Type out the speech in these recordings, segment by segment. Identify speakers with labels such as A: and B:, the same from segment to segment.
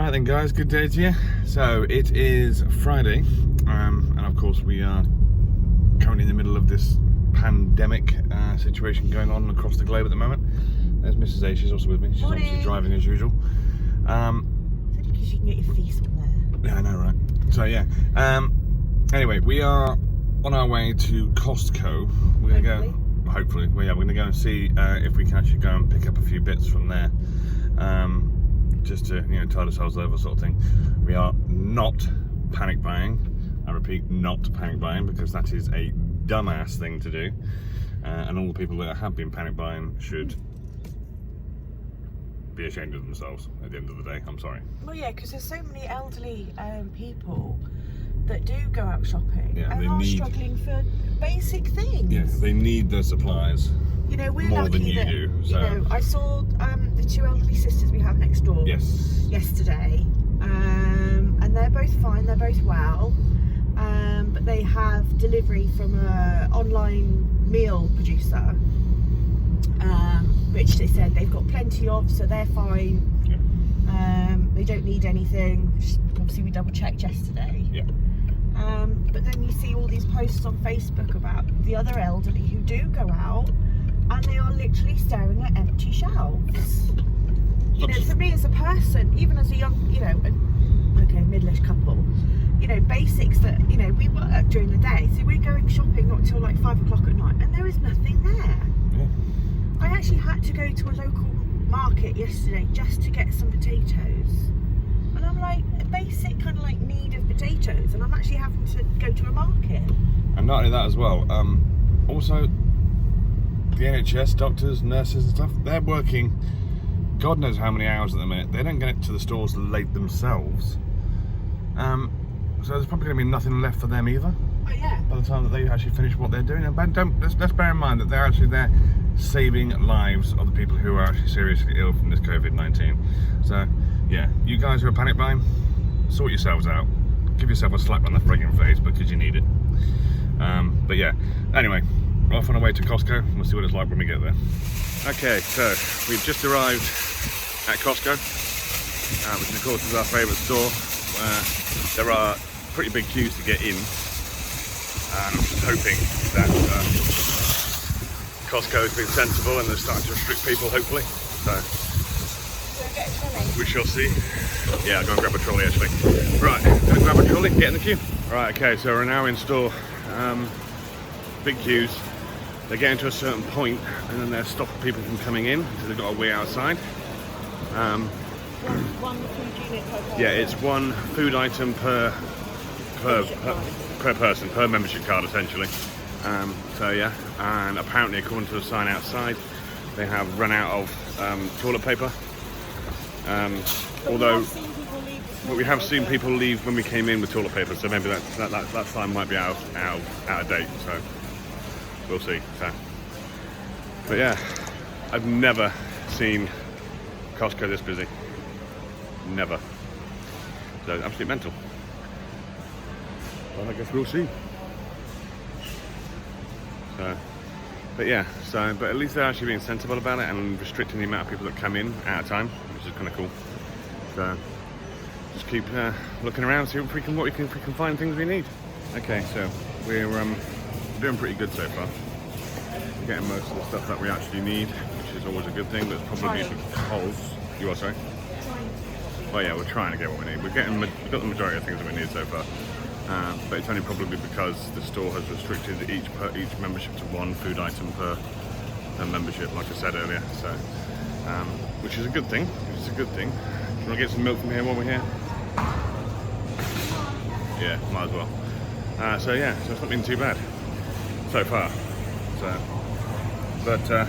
A: Alright then guys, good day to you. So it is Friday, and of course we are currently in the middle of this pandemic situation going on across the globe at the moment. There's Mrs. A, she's also with me. She's obviously driving as usual.
B: Because you can get your face on there.
A: Yeah, I know, right? So yeah. Anyway, we are on our way to Costco. We're gonna go. Hopefully, we're gonna go and see if we can actually go and pick up a few bits from there. Just to tide ourselves over, sort of thing. We are not panic buying. I repeat, not panic buying, because that is a dumbass thing to do. And all the people that have been panic buying should be ashamed of themselves at the end of the day. I'm sorry.
B: Well, yeah, because there's so many elderly people that do go out shopping and are struggling for basic things.
A: Yeah, they need their supplies.
B: We're
A: more
B: lucky
A: than you
B: that,
A: do. So.
B: I saw the two elderly sisters we have next door yesterday, and they're both fine, they're both well, but they have delivery from an online meal producer, which they said they've got plenty of, so they're fine.
A: Yeah.
B: They don't need anything. Obviously, we double checked yesterday.
A: Yeah.
B: But then you see all these posts on Facebook about the other elderly who do go out, and they are literally staring at empty shelves. For me as a person, even as a young, middle-aged couple, basics that, we work during the day, so we're going shopping not till like 5 o'clock at night, and there is nothing there.
A: Yeah.
B: I actually had to go to a local market yesterday just to get some potatoes. And I'm like, a basic kind of like need of potatoes, and I'm actually having to go to a market.
A: And not only that as well, also the NHS, doctors, nurses and stuff, they're working God knows how many hours at the minute. They don't get to the stores late themselves. So there's probably going to be nothing left for them either.
B: Oh yeah.
A: By the time that they actually finish what they're doing. And let's bear in mind that they're actually there saving lives of the people who are actually seriously ill from this COVID-19. So yeah, you guys who are panic buying, sort yourselves out. Give yourself a slap on the friggin' face because you need it. But yeah, anyway, we're off on our way to Costco. We'll see what it's like when we get there. Okay, so we've just arrived at Costco, which of course is our favourite store. There are pretty big queues to get in. I'm just hoping that Costco has been sensible and they're starting to restrict people, hopefully. So we shall see. Yeah, I'll go and grab a trolley actually. Right, go grab a trolley, get in the queue. Right, okay, so we're now in store. Big queues. They're getting to a certain point and then they're stopping people from coming in because they've got to wait outside.
B: One food unit per person.
A: Yeah, it's one food item per person, per membership card essentially. So yeah, and apparently according to the sign outside, they have run out of toilet paper. Although we have seen people leave when we came in with toilet paper, so maybe that sign might be out of date. So we'll see. So, but yeah, I've never seen Costco this busy. Never. So absolutely mental. Well, I guess we'll see. So, but yeah, but at least they're actually being sensible about it and restricting the amount of people that come in at a time, which is kind of cool. So just keep looking around, see if we can find things we need. Okay, so we're doing pretty good so far. We're getting most of the stuff that we actually need, which is always a good thing, but it's probably because you are sorry. Well, yeah, we're trying to get what we need. We've got the majority of things that we need so far, but it's only probably because the store has restricted each membership to one food item per membership, like I said earlier. So, which is a good thing. It's a good thing. Do you want to get some milk from here while we're here? Yeah, might as well. So yeah, so it's not been too bad so far. So, but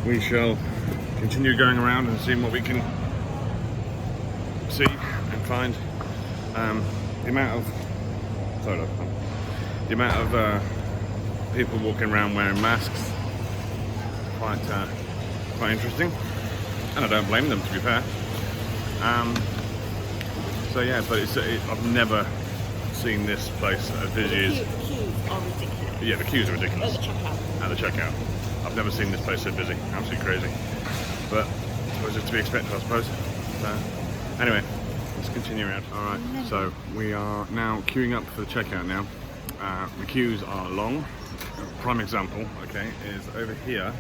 A: we shall continue going around and seeing what we can see and find. The amount of people walking around wearing masks, quite interesting, and I don't blame them, to be fair. So yeah, but I've never seen this place as busy as.
B: The queues are ridiculous.
A: Yeah, the queues are ridiculous.
B: At the checkout.
A: I've never seen this place so busy. Absolutely crazy. But it was just to be expected, I suppose. So anyway, let's continue around. All right, so we are now queuing up for the checkout now. The queues are long. Prime example, okay, is over here.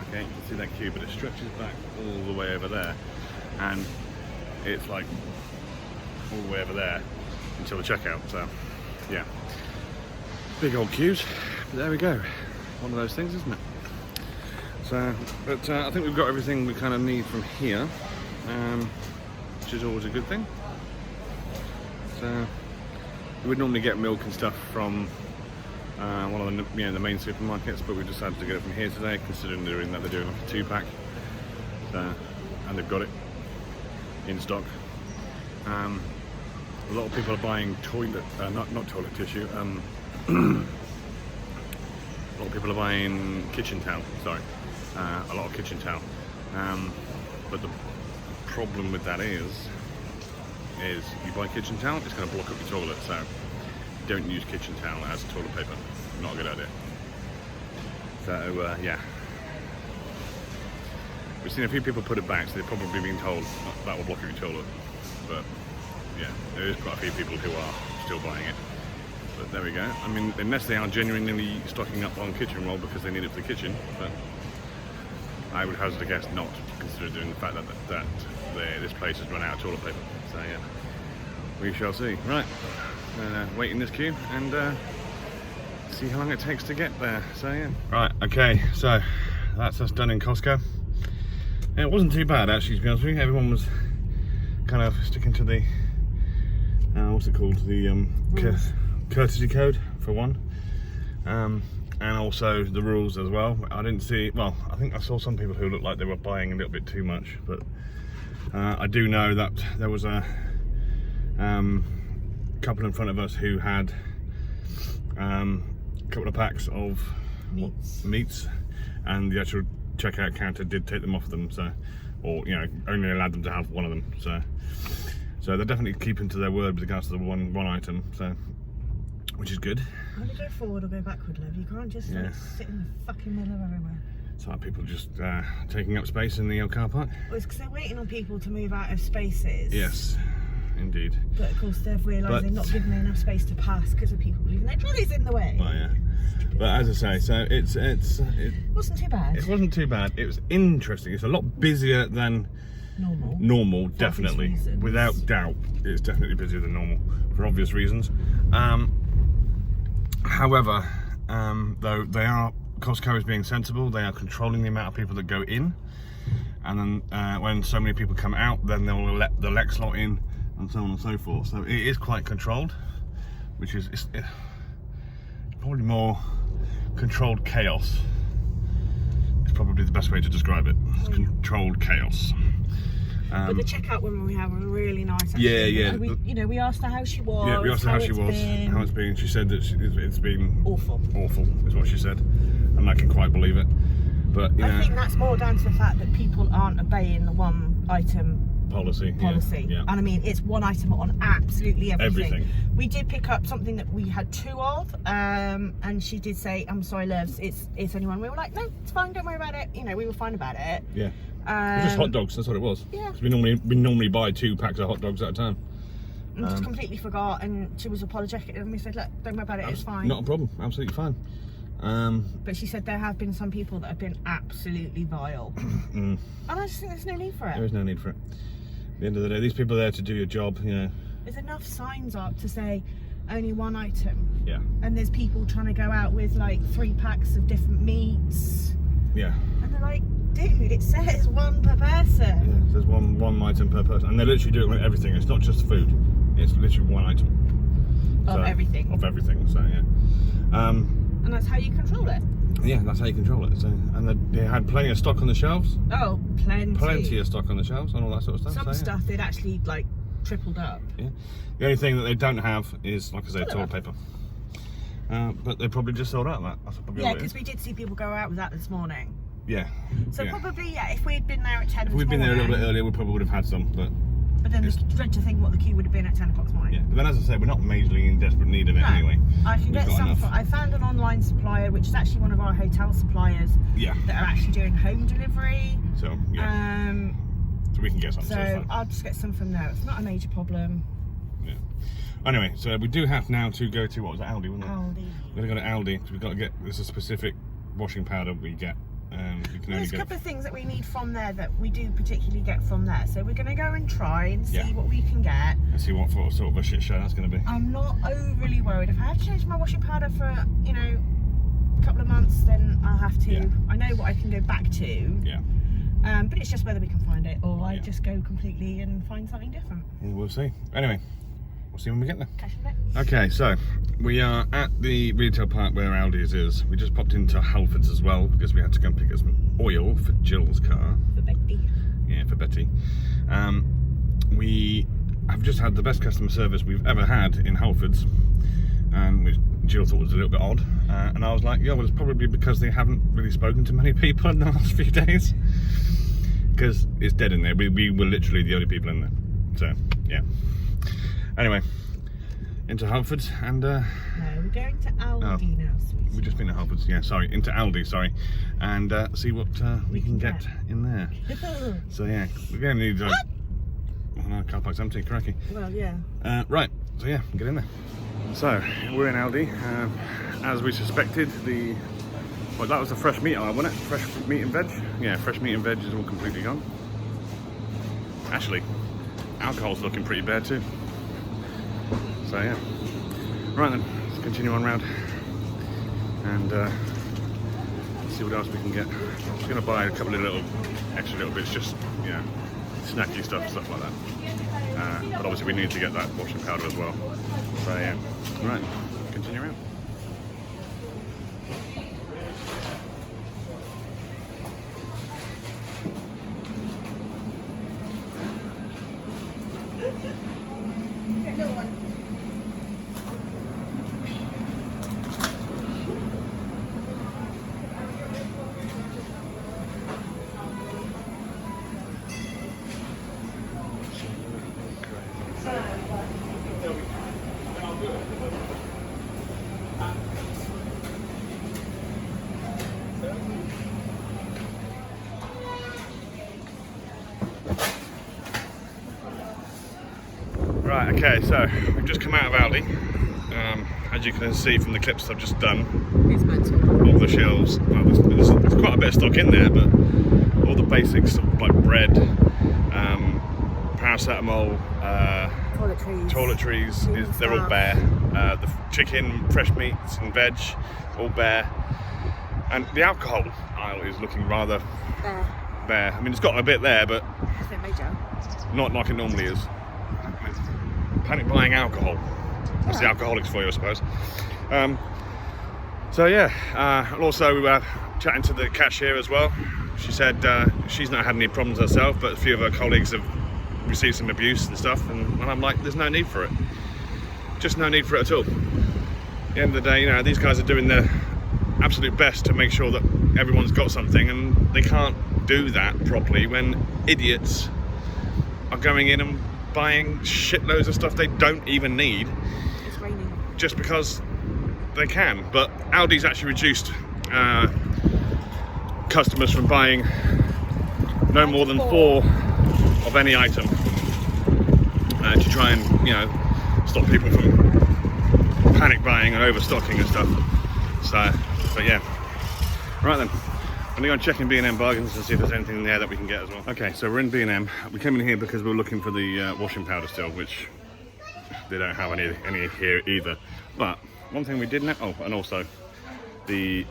A: Okay, you can see that queue, but it stretches back all the way over there, and it's like all the way over there until the checkout. So yeah, big old queues, but there we go. One of those things, isn't it? So, but I think we've got everything we kind of need from here, which is always a good thing. So we would normally get milk and stuff from one of the, the main supermarkets, but we decided to get it from here today, considering that they're doing like a 2-pack. So, and they've got it in stock. A lot of people are buying toilet, not toilet tissue. A lot of people are buying kitchen towel. Sorry, a lot of kitchen towel. But the problem with that is you buy kitchen towel, it's going to block up your toilet. So don't use kitchen towel as toilet paper. Not a good idea. So yeah, we've seen a few people put it back, so they've probably been told that will block up your toilet. But yeah, there is quite a few people who are still buying it. But there we go. I mean, unless they are genuinely stocking up on kitchen roll because they need it for the kitchen, but I would hazard a guess not, considering the fact that this place has run out of toilet paper. So yeah, we shall see. Right, wait in this queue and see how long it takes to get there. So yeah. Right, okay, so that's us done in Costco. And it wasn't too bad actually, to be honest with you. Everyone was kind of sticking to the what's it called, the courtesy code for one, and also the rules as well. I didn't see, well, I think I saw some people who looked like they were buying a little bit too much, but I do know that there was a couple in front of us who had a couple of packs of meats, and the actual checkout counter did take them off them, so, or only allowed them to have one of them. So they're definitely keeping to their word with regards to the one item, so, which is good.
B: Either go forward or go backward, love. You can't just like, sit in the fucking middle of everywhere.
A: It's like people just taking up space in the old car park.
B: Well, it's because they're waiting on people to move out of spaces.
A: Yes, indeed.
B: But of course they've realised they've not given me enough space to pass because of people leaving their trolleys in the way.
A: Oh yeah. But as I say, so it
B: wasn't too bad.
A: It wasn't too bad. It was interesting. It's a lot busier than normal, definitely, without doubt. It's definitely busier than normal for obvious reasons. However, though Costco is being sensible. They are controlling the amount of people that go in, and then when so many people come out, then they'll let the next lot in, and so on and so forth. So it is quite controlled, which is it's probably more controlled chaos. It's probably the best way to describe it. It's controlled chaos.
B: But the checkout woman we had was really nice. Actually.
A: Yeah.
B: We asked her how she was.
A: Yeah, we asked her how it's been. She said that it's been
B: awful.
A: Awful is what she said, and I can quite believe it. But
B: I think that's more down to the fact that people aren't obeying the one item policy.
A: Yeah.
B: And I mean, it's one item on absolutely everything. We did pick up something that we had two of, and she did say, "I'm sorry, loves, it's only one." We were like, "No, it's fine, don't worry about it." We were fine about it.
A: Yeah. Just hot dogs. That's what it was.
B: Yeah.
A: We normally buy 2 packs of hot dogs at a time.
B: And just completely forgot, and she was apologetic, and we said, "Look, don't worry about it. It's fine.
A: Not a problem. Absolutely fine."
B: But she said there have been some people that have been absolutely vile, and I just think there's no need for it.
A: There is no need for it. At the end of the day, these people are there to do your job.
B: There's enough signs up to say only one item.
A: Yeah.
B: And there's people trying to go out with like 3 packs of different meats.
A: Yeah.
B: And they're like, dude, it says one per person.
A: Yeah, it says one item per person, and they literally do it with everything. It's not just food; it's literally one item
B: of everything.
A: Of everything. So yeah.
B: And that's how you control it.
A: Yeah, that's how you control it. So, and they had plenty of stock on the shelves.
B: Oh, plenty.
A: Plenty of stock on the shelves and all that sort of stuff.
B: Some stuff they'd actually like tripled up.
A: Yeah. The only thing that they don't have is, like I say, toilet paper. But they probably just sold out of that. That's probably
B: yeah, because we did see people go out with that this morning.
A: Yeah.
B: So probably, if we'd been there at 10
A: if we'd been there a little bit earlier, we probably would have had some. But
B: then it's dread to think what the queue would have been at 10 o'clock this morning.
A: Yeah, but then as I said, we're not majorly in desperate need of it anyway.
B: I can get some. I found an online supplier, which is actually one of our hotel suppliers.
A: Yeah.
B: That are actually doing home delivery.
A: So yeah. So we can get some.
B: So I'll just get some from there. It's not a major problem.
A: Yeah. Anyway, so we do have now to go to, what was it, Aldi, wasn't it?
B: Aldi.
A: We're going to go to Aldi because we've got to get, there's a specific washing powder we get. We can
B: There's a couple of things that we need from there that we do particularly get from there. So we're going to go and try and see what we can get.
A: And see what sort of a shit show that's going to be.
B: I'm not overly worried. If I have to change my washing powder for, you know, a couple of months, then I'll have to.
A: Yeah.
B: I know what I can go back to.
A: Yeah.
B: But it's just whether we can find it or I just go completely and find something different.
A: Yeah, we'll see. Anyway, we'll see when we get there.
B: Catch you in a bit.
A: Okay, so we are at the retail park where Aldi's is. We just popped into Halfords as well because we had to go and pick up some oil for Jill's car.
B: For Betty.
A: Yeah, for Betty. We have just had the best customer service we've ever had in Halfords, which Jill thought was a little bit odd. And I was like, yeah, well, it's probably because they haven't really spoken to many people in the last few days. Because it's dead in there. We were literally the only people in there. So, yeah. Anyway, into Halfords and...
B: No, we're going to Aldi now, sweetie.
A: We've just been to Halfords, yeah, sorry. Into Aldi, sorry. And see what we can get in there. So, yeah, we're going to need... oh, no, car park's empty, cracky.
B: Well, yeah.
A: Right, so yeah, get in there. So, we're in Aldi. As we suspected, well, that was the fresh meat aisle, wasn't it? Fresh meat and veg? Yeah, fresh meat and veg is all completely gone. Actually, alcohol's looking pretty bad too. So yeah. Right then, let's continue on round and see what else we can get. I'm just going to buy a couple of extra little bits, just, you know, snacky stuff like that. But obviously we need to get that washing powder as well. So yeah. Right, continue around. Right, okay, so we've just come out of Aldi. As you can see from the clips I've just done,
B: It's mental.
A: all the shelves, well, there's quite a bit of stock in there, but all the basics like bread, paracetamol, toiletries, they're all bare. The chicken, fresh meats and veg, all bare. And the alcohol aisle is looking rather bare. I mean, it's got a bit there, but not like it normally is. Panic buying alcohol. That's the alcoholics for you, I suppose. So yeah, and also chatting to the cashier as well. She said she's not had any problems herself, but a few of her colleagues have received some abuse and stuff, and I'm like, there's no need for it. Just no need for it at all. At the end of the day, you know, these guys are doing their absolute best to make sure that everyone's got something, and they can't do that properly when idiots are going in and buying shitloads of stuff they don't even need.
B: It's raining. Just
A: because they can. But Aldi's actually reduced customers from buying no more than 4 of any item to try and, you know, stop people from panic buying and overstocking and stuff. So, but yeah. Right then. I'm going to go and check in B&M bargains and see if there's anything in there that we can get as well. Okay, so we're in B&M. We came in here because we were looking for the washing powder still, which they don't have any here either. But one thing we did know, oh, and also the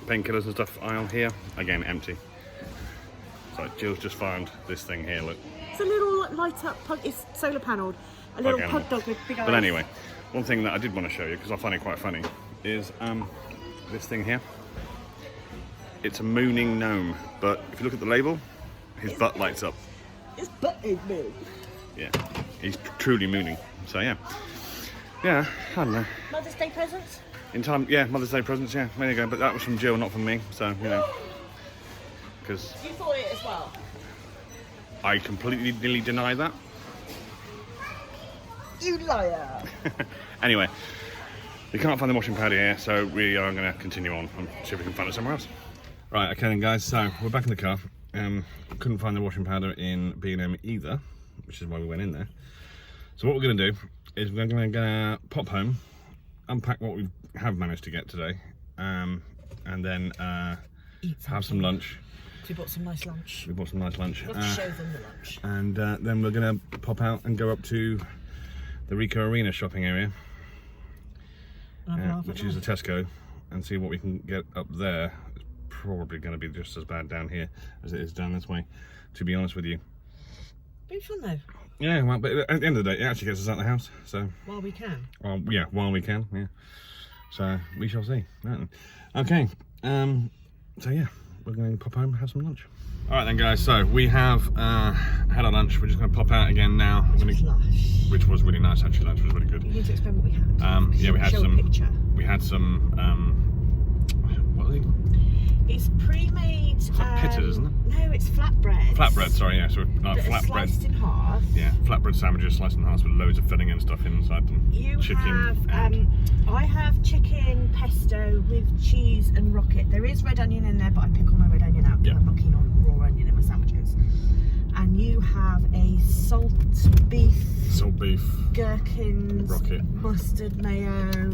A: painkillers and stuff aisle here, again, empty. So Jill's just found this thing here, look.
B: It's a little light up, it's solar panelled, a little pug dog with big eyes.
A: But anyway, one thing that I did want to show you, because I find it quite funny, is this thing here. It's a mooning gnome, but if you look at the label, his butt lights up.
B: His butt is moved.
A: Yeah, he's truly mooning. So yeah, I don't know.
B: Mother's Day presents?
A: In time, yeah, Mother's Day presents, yeah, there you go. But that was from Jill, not from me, so, you know. Because
B: you thought it as well?
A: I completely nearly deny that.
B: You liar!
A: Anyway, we can't find the washing powder here, so we are going to continue on and see if we can find it somewhere else. Right, okay then guys, so we're back in the car. couldn't find the washing powder in B&M either, which is why we went in there. So what we're going to do is we're going to pop home, unpack what we have managed to get today, and then have some lunch.
B: We bought some nice lunch.
A: We bought some nice lunch.
B: We'll have to show them the lunch.
A: And then we're going to pop out and go up to the Rico Arena shopping area, which is a Tesco, and see what we can get up there. It's probably going to be just as bad down here as it is down this way, to be honest with you.
B: Be fun though.
A: Yeah, well, but at the end of the day, it actually gets us out of the house, so...
B: While we can.
A: Well, yeah, while we can, yeah. So, we shall see. Right. Okay, so yeah, we're going to pop home and have some lunch. Alright then guys, so we have had our lunch. We're just going to pop out again now. Which was really nice, actually. Lunch was really good.
B: You need to explain what we had.
A: Yeah, we had
B: Show
A: some...
B: a picture.
A: We had some... what are they?
B: It's pre-made...
A: pitted, isn't it?
B: No, it's flatbread.
A: Flatbread, sorry, yeah. So flatbread.
B: Sliced in half.
A: Yeah, flatbread sandwiches sliced in half with loads of filling and stuff inside them.
B: You
A: chicken
B: have... I have chicken pesto with cheese and rocket. There is red onion in there, but I pick all my red onion out because I'm not keen on raw onion in my sandwiches. And you have a salt beef, gherkins,
A: rocket,
B: mustard mayo,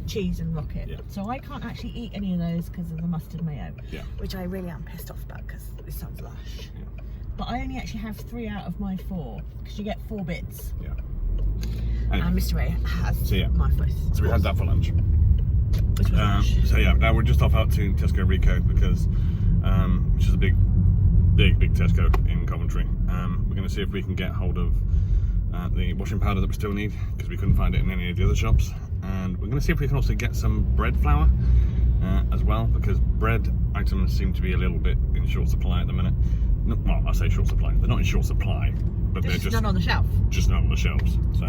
B: cheese and rocket. Yeah. So I can't actually eat any of those because of the mustard mayo, which I really am pissed off about because it sounds lush. Yeah. But I only actually have 3 out of my 4 because you get 4 bits. Yeah. Anyway, and Mr. A has my first.
A: So we had that for lunch. So yeah, now we're just off out to Tesco Rico because, which is a big Tesco in Coventry. We're going to see if we can get hold of the washing powder that we still need because we couldn't find it in any of the other shops. And we're going to see if we can also get some bread flour as well, because bread items seem to be a little bit in short supply at the minute. Well, I say short supply. They're not in short supply, but they're just
B: none on the shelf.
A: Just none on the shelves. So,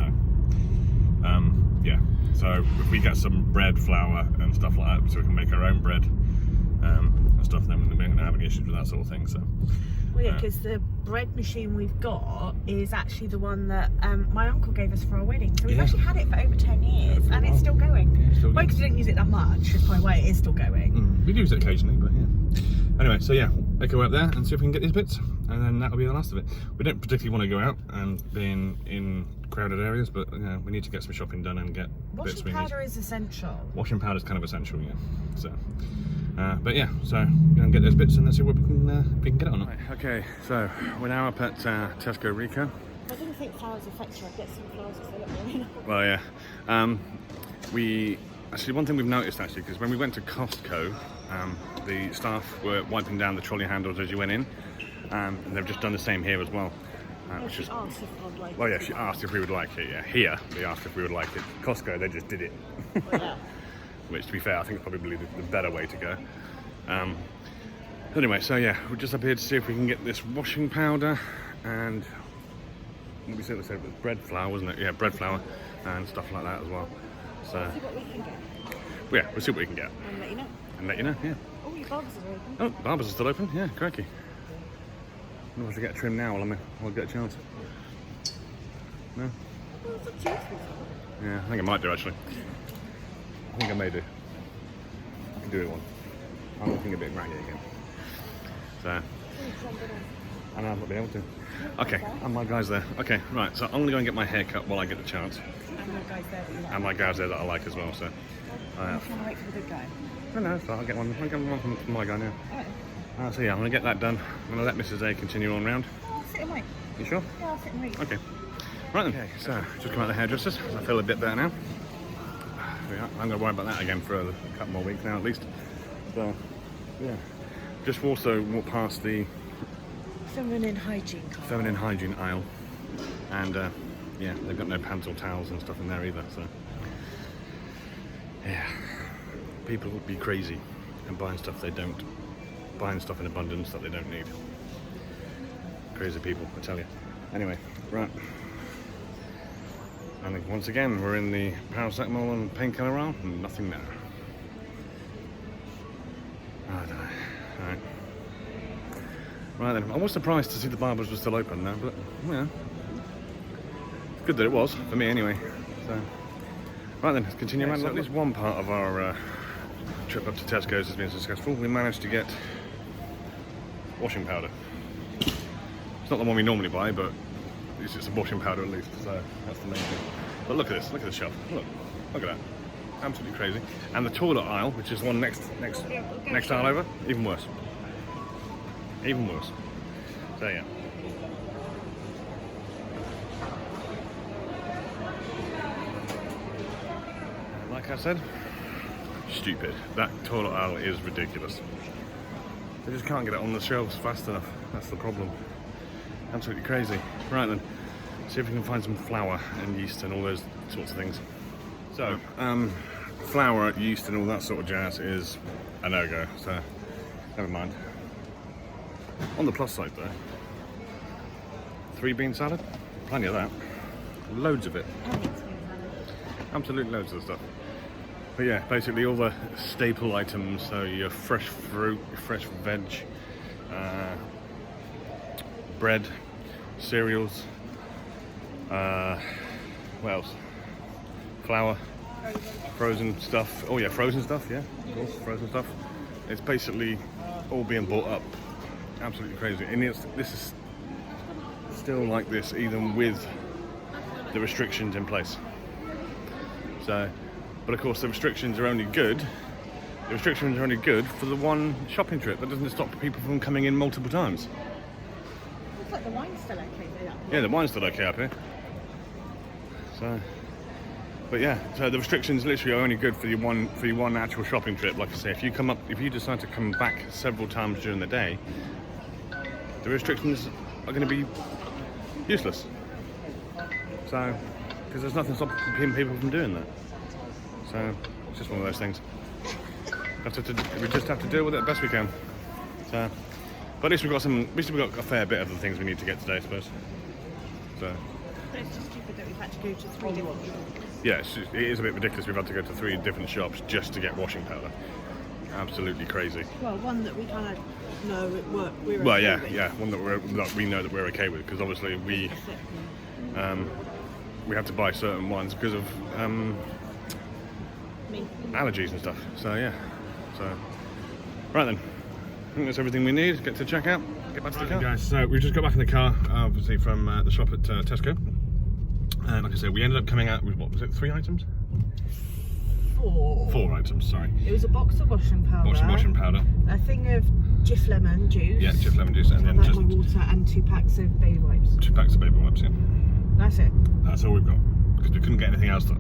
A: yeah. So if we get some bread flour and stuff like that, so we can make our own bread and stuff, then we're not going to have any issues with that sort of thing. So.
B: Well, yeah, because the bread machine we've got is actually the one that my uncle gave us for our wedding. So we've actually had it for over 10 years, and it's still going. Well, because we don't use it that much, that's my way, it is still going.
A: We use it occasionally, but yeah. Anyway, so yeah, let's go up there and see if we can get these bits, and then that'll be the last of it. We don't particularly want to go out and be in crowded areas, but you know, we need to get some shopping done and get bits we need.
B: Washing powder is essential.
A: Washing powder is kind of essential, yeah. So. But yeah, so we're going to get those bits and let's see what we can get on. Right, okay, so we're now up at Tesco Rico.
B: I didn't think flowers affect you. I'd get some flowers if they look really nice.
A: Well, yeah. Actually, one thing we've noticed actually, because when we went to Costco, the staff were wiping down the trolley handles as you went in, and they've just done the same here as well.
B: She asked if I'd like it.
A: Well, yeah, she asked if we would like it. Yeah, here they asked if we would like it. Costco, they just did it.
B: Oh, yeah.
A: Which, to be fair, I think is probably the better way to go. Anyway, so yeah, we're just up here to see if we can get this washing powder and what we said it was bread flour, wasn't it? Yeah, bread flour and stuff like that as well. So
B: we'll see what we can get.
A: Yeah, we'll see what we can get.
B: And let you know.
A: And let you know, yeah.
B: Oh, your barbers are open.
A: Oh, barbers are still open? Yeah, crikey. I wonder if I should get a trim now while I'll get a chance. No?
B: Well, it's up to you.
A: Yeah, I think I might do actually. I think I may do. I can do it one. I'm looking a bit graggy again. So, and I've not been able to. Okay, and my guy's there. Okay, right, so I'm going to go and get my hair cut while I get the chance.
B: And my guy's there that you like.
A: And my guy's there that I like as well, so.
B: I'm trying to wait for the good guy.
A: No, it's fine. I'll get one from my guy now.
B: Alright.
A: So yeah, I'm going to get that done. I'm going to let Mrs. A continue on round.
B: I'll sit and wait.
A: You sure?
B: Yeah, I'll sit and wait.
A: Okay. Right then. Okay, so just come out of the hairdressers. I feel a bit better now. I'm going to worry about that again for a couple more weeks now at least. So, yeah. Just also walk past the
B: feminine hygiene
A: aisle. And yeah, they've got no pants or towels and stuff in there either. So, yeah. People would be crazy and buying stuff they don't. Buying stuff in abundance that they don't need. Crazy people, I tell you. Anyway, right. And once again, we're in the paracetamol and painkiller aisle, and nothing there. I don't know. Alright. Right then, I was surprised to see the barbers were still open now, but yeah. It's good that it was, for me anyway. So, right then, let's continue around. So at least one part of our trip up to Tesco's has been successful. We managed to get washing powder. It's not the one we normally buy, but it's just a washing powder at least, so that's the main thing. But look at this, look at the shelf, look at that. Absolutely crazy. And the toilet aisle, which is one next aisle over, even worse. Even worse. So yeah. Like I said, stupid. That toilet aisle is ridiculous. They just can't get it on the shelves fast enough. That's the problem. Absolutely crazy. Right then, see if we can find some flour and yeast and all those sorts of things. So, flour, yeast and all that sort of jazz is a no-go, so never mind. On the plus side though, 3 bean salad, plenty of that. Loads of it. Absolute loads of stuff. But yeah, basically all the staple items, so your fresh fruit, your fresh veg, bread, cereals, what else? Flour, frozen stuff. Oh yeah, frozen stuff, yeah, of course, frozen stuff. It's basically all being bought up. Absolutely crazy. And this is still like this even with the restrictions in place. So, but of course the restrictions are only good. The restrictions are only good for the one shopping trip. That doesn't stop people from coming in multiple times.
B: Looks like the wine's still okay there.
A: Yeah, the wine's still okay up here. So, but yeah, so the restrictions literally are only good for your one actual shopping trip. Like I say, if you decide to come back several times during the day, the restrictions are going to be useless. So, because there's nothing stopping people from doing that. So it's just one of those things. We just have to deal with it the best we can. So, but at least we've got a fair bit of the things we need to get today, I suppose. So.
B: But it's just stupid that we've had to go to 3 different shops.
A: Yeah, it is a bit ridiculous. We've had to go to 3 different shops just to get washing powder. Absolutely crazy.
B: Well, one that we kind of know it worked.
A: Well, okay yeah, one that we know that we're okay with, because obviously we have to buy certain ones because of allergies and stuff. So yeah, right then, I think that's everything we need. Get to checkout, get back to the car. Guys, so we just got back in the car, obviously from the shop at Tesco. And like I said, we ended up coming out with, what was it, 3 items? 4 items, sorry.
B: It was a box of washing powder.
A: Washing powder.
B: A thing of Jif lemon juice.
A: Yeah, Jif lemon juice, and then just
B: water and 2 packs of baby wipes.
A: 2 packs of baby wipes, yeah.
B: That's it.
A: That's all we've got, because we couldn't get anything else that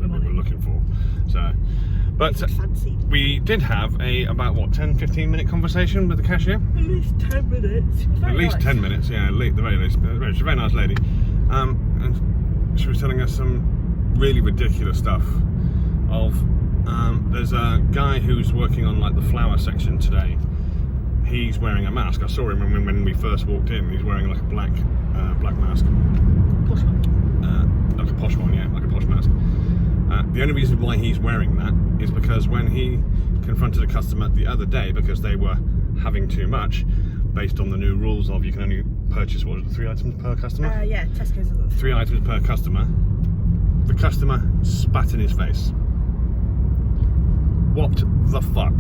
A: we were looking for. So, but we did have about what, 10-15 minute conversation with the cashier.
B: At least 10 minutes.
A: At least 10 minutes, yeah. At the very least. She's a very nice lady, and she was telling us some really ridiculous stuff. There's a guy who's working on like the flour section today. He's wearing a mask. I saw him when we first walked in. He's wearing like a black mask.
B: Posh one.
A: Like a posh one, yeah, like a posh mask. The only reason why he's wearing that is because when he confronted a customer the other day, because they were having too much, based on the new rules of you can only purchase, what is it, 3 items per customer?
B: Yeah, Tesco's are
A: 3 items per customer. The customer spat in his face. What the fuck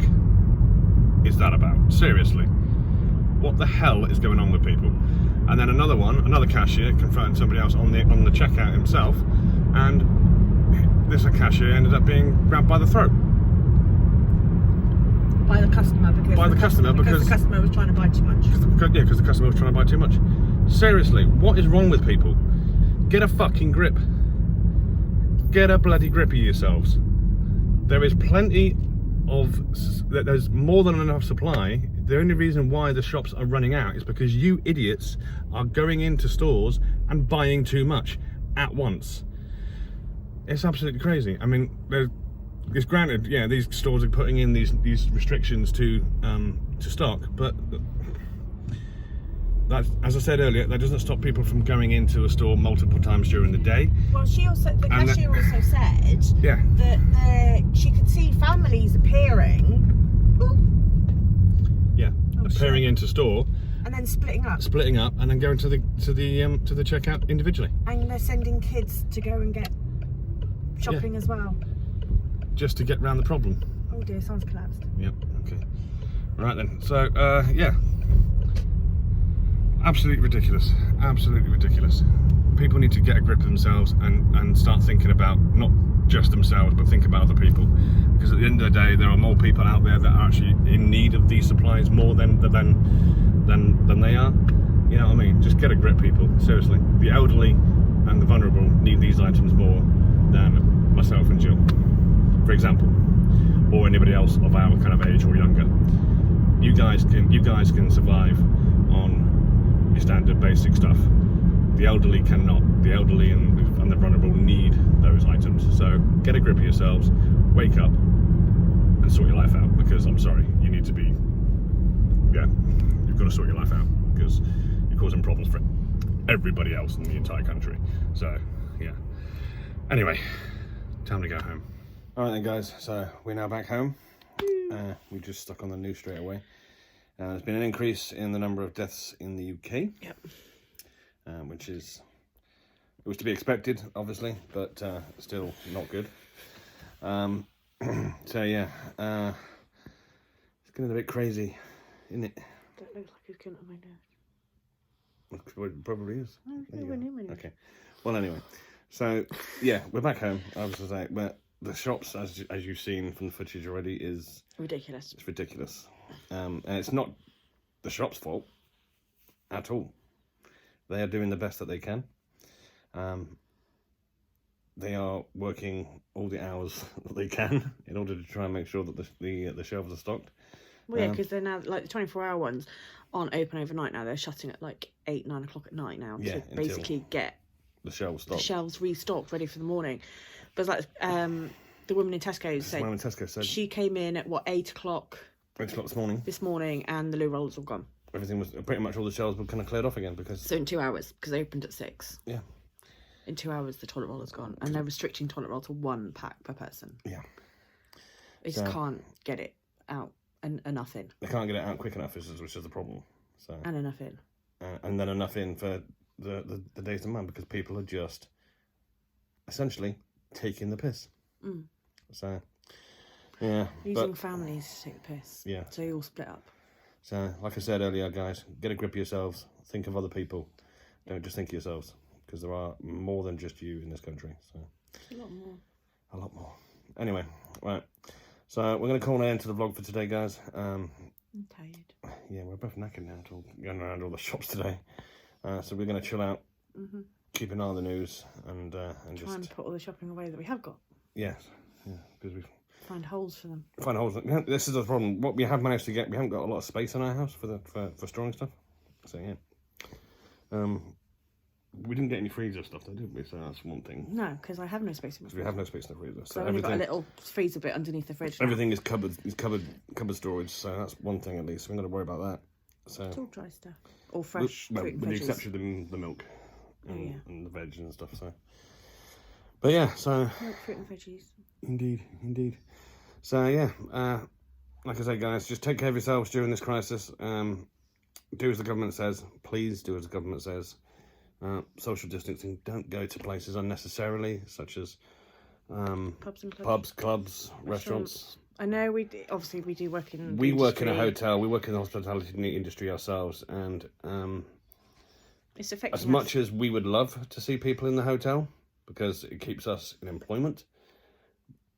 A: is that about? Seriously. What the hell is going on with people? And then another cashier confronted somebody else on the checkout himself, and this cashier ended up being grabbed by the throat.
B: By the customer because the customer was trying to buy too much.
A: Because the customer was trying to buy too much. Seriously, what is wrong with people? Get a fucking grip. Get a bloody grip of yourselves. There is plenty of, there's more than enough supply. The only reason why the shops are running out is because you idiots are going into stores and buying too much at once. It's absolutely crazy. I mean, it's granted, yeah, these stores are putting in these restrictions to stock, but that, as I said earlier, that doesn't stop people from going into a store multiple times during the day. Well,
B: the cashier also said
A: yeah,
B: that she could see families appearing.
A: Yeah, appearing into store.
B: And then splitting up,
A: and then going to the checkout individually.
B: And they're sending kids to go and get shopping as well.
A: Just to get around the problem.
B: Oh dear, someone's collapsed.
A: Yep. Okay. Right then. So yeah, Absolutely ridiculous. Absolutely ridiculous. People need to get a grip of themselves and start thinking about not just themselves, but think about other people. Because at the end of the day, there are more people out there that are actually in need of these supplies more than they are. You know what I mean? Just get a grip, people. Seriously. The elderly and the vulnerable need these items more than myself and Jill, for example, or anybody else of our kind of age or younger. You guys can survive on your standard basic stuff. The elderly cannot. The elderly and the vulnerable need those items. So get a grip of yourselves, wake up, and sort your life out. Because I'm sorry, you need to be. Yeah, you've got to sort your life out because you're causing problems for everybody else in the entire country. So yeah. Anyway, time to go home. All right then, guys. So we're now back home. We just stuck on the news straight away. There's been an increase in the number of deaths in the UK. Yep. Which is, it was to be expected, obviously, but still not good. So yeah, it's getting a bit crazy, isn't it?
B: That looks like it's getting on my nose.
A: Well, it probably is.
B: Okay.
A: Well, anyway, so yeah, we're back home. I was going to say, but the shops, as you've seen from the footage already, is
B: ridiculous.
A: It's ridiculous, and it's not the shop's fault at all. They are doing the best that they can. They are working all the hours that they can in order to try and make sure that the shelves are stocked.
B: Well, yeah, because they're now, like, the 24-hour ones aren't open overnight now. They're shutting at like 8, 9 o'clock at night now to basically get
A: the shelves stocked.
B: The shelves restocked, ready for the morning. But it's like the woman in Tesco's said she came in at 8 o'clock.
A: 8 o'clock this morning,
B: and the loo rollers were gone.
A: Everything was pretty much, all the shelves were kind of cleared off again because.
B: So in 2 hours, because they opened at 6.
A: Yeah.
B: In 2 hours, the toilet roller's gone, and they're restricting toilet roll to 1 pack per person.
A: Yeah.
B: They just can't get it out and enough in.
A: They can't get it out quick enough, which is the problem. So.
B: And enough in.
A: And then enough in for the days of man, because people are just essentially taking the piss.
B: Mm.
A: So. Yeah.
B: Using families to take the piss.
A: Yeah.
B: So you all split up.
A: So, like I said earlier, guys, get a grip of yourselves. Think of other people. Don't just think of yourselves, because there are more than just you in this country. So
B: a lot more.
A: A lot more. Anyway, right. So we're going to call an end to the vlog for today, guys.
B: I'm tired.
A: Yeah, we're both knackered now, going around all the shops today. So we're going to chill out, keep an eye on the news, and
B: try and put all the shopping away that we have got.
A: Yes, yeah, because we
B: find holes for them.
A: Find holes. This is the problem. What we have managed to get, we haven't got a lot of space in our house for storing stuff. So yeah. We didn't get any freezer stuff though, did we? So that's one thing.
B: No, because I have no space in my freezer.
A: We have no space in the freezer.
B: So I've only got a little freezer bit underneath the fridge.
A: Everything is cupboard storage, so that's one thing at least. We're not to worry about that. So
B: it's all dry stuff. Or fresh fruit and
A: with the
B: veggies.
A: exception of the milk and the veg and stuff. So, but yeah, so
B: milk, fruit and veggies.
A: Indeed. So yeah, like I say, guys, just take care of yourselves during this crisis. Do as the government says. Please do as the government says. Social distancing. Don't go to places unnecessarily, such as
B: pubs and
A: clubs, restaurants.
B: I know obviously we do work in.
A: We work in a hotel. We work in the hospitality industry ourselves, and
B: it's affecting
A: as much as we would love to see people in the hotel because it keeps us in employment,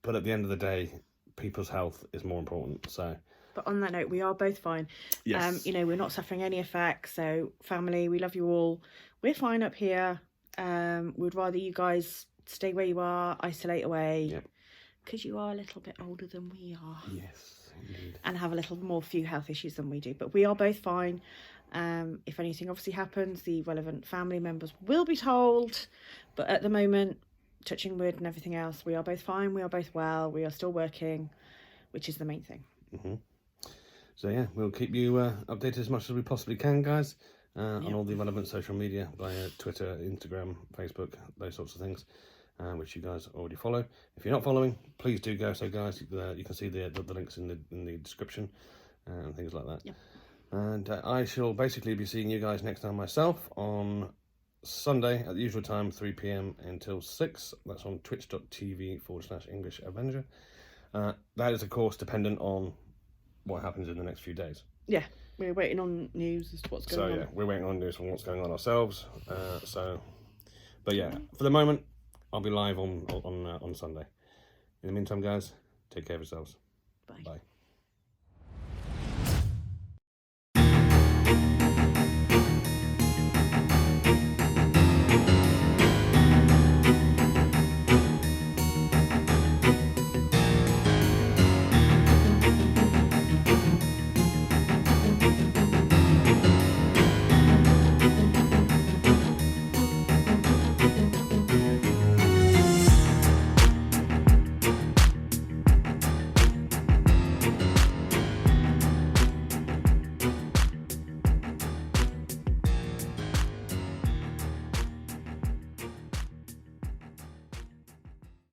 A: but at the end of the day, people's health is more important. So.
B: But on that note, we are both fine.
A: Yes.
B: We're not suffering any effects. So, family, we love you all. We're fine up here. We'd rather you guys stay where you are, isolate away. Because you are a little bit older than we are.
A: Yes, indeed.
B: And have a little more few health issues than we do. But we are both fine. If anything obviously happens, the relevant family members will be told. But at the moment, touching wood and everything else, we are both fine. We are both well. We are still working, which is the main thing.
A: Mm-hmm. So yeah, we'll keep you updated as much as we possibly can, guys, on all the relevant social media, via Twitter, Instagram, Facebook, those sorts of things, which you guys already follow. If you're not following, please do go. So guys, you can see the links in the description and things like that. Yep. And I shall basically be seeing you guys next time myself on Sunday at the usual time, 3 p.m. until 6. That's on twitch.tv/English Avenger. That is, of course, dependent on what happens in the next few days.
B: Yeah, we're waiting on news as to what's going on.
C: So yeah, we're waiting on news from what's going on ourselves. But yeah, for the moment, I'll be live on Sunday. In the meantime, guys, take care of yourselves.
B: Bye.
C: Bye.